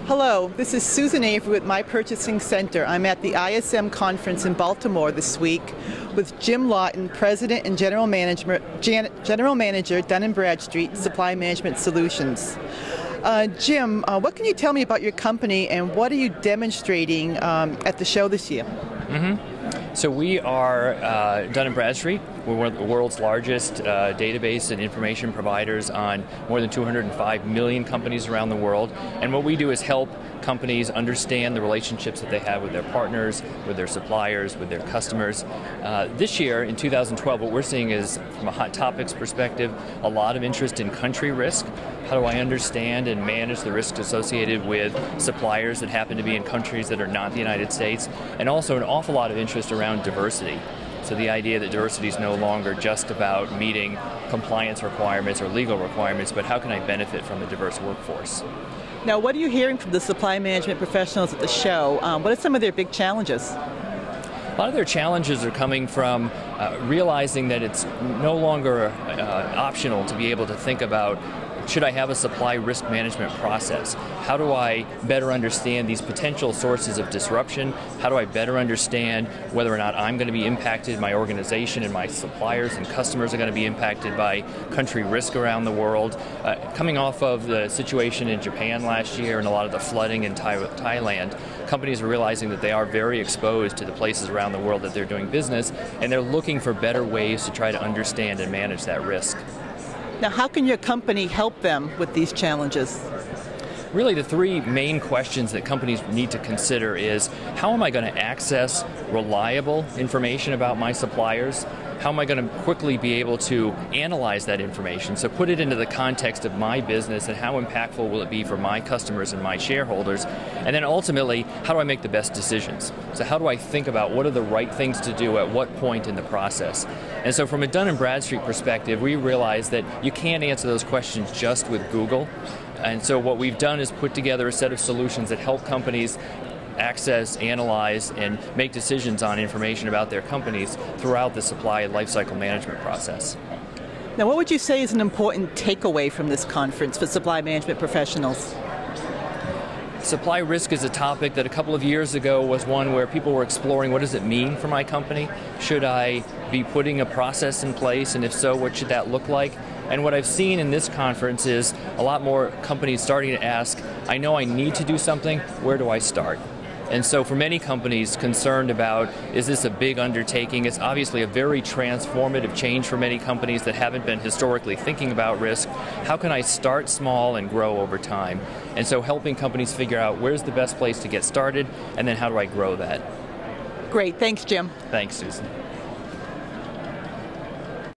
Hello, this is Susan Avery with My Purchasing Center. I'm at the ISM conference in Baltimore this week with Jim Lawton, President and General Manager, Dun & Bradstreet Supply Management Solutions. Jim, what can you tell me about your company and what are you demonstrating at the show this year? So we are Dun & Bradstreet. We're one of the world's largest database and information providers on more than 205 million companies around the world. And what we do is help companies understand the relationships that they have with their partners, with their suppliers, with their customers. This year, in 2012, what we're seeing is, from a hot topics perspective, a lot of interest in country risk. How do I understand and manage the risks associated with suppliers that happen to be in countries that are not the United States? And also an awful lot of interest around diversity. So the idea that diversity is no longer just about meeting compliance requirements or legal requirements, but how can I benefit from a diverse workforce? Now, what are you hearing from the supply management professionals at the show? What are some of their big challenges? A lot of their challenges are coming from realizing that it's no longer optional to be able to think about, should I have a supply risk management process? How do I better understand these potential sources of disruption? How do I better understand whether or not I'm going to be impacted, my organization and my suppliers and customers are going to be impacted by country risk around the world? Coming off of the situation in Japan last year and a lot of the flooding in Thailand, companies are realizing that they are very exposed to the places around the world that they're doing business, and they're looking for better ways to try to understand and manage that risk. Now, how can your company help them with these challenges? Really, the three main questions that companies need to consider is, how am I going to access reliable information about my suppliers? How am I going to quickly be able to analyze that information? So put it into the context of my business and how impactful will it be for my customers and my shareholders? And then ultimately, how do I make the best decisions? So how do I think about what are the right things to do at what point in the process? And so from a Dun & Bradstreet perspective, we realize that you can't answer those questions just with Google. And so what we've done is put together a set of solutions that help companies access, analyze, and make decisions on information about their companies throughout the supply and lifecycle management process. Now, what would you say is an important takeaway from this conference for supply management professionals? Supply risk is a topic that a couple of years ago was one where people were exploring, what does it mean for my company? Should I be putting a process in place, and if so, what should that look like? And what I've seen in this conference is a lot more companies starting to ask, I know I need to do something, where do I start? And so for many companies concerned about, is this a big undertaking? It's obviously a very transformative change for many companies that haven't been historically thinking about risk. How can I start small and grow over time? And so helping companies figure out where's the best place to get started, and then how do I grow that? Great, thanks, Jim. Thanks, Susan.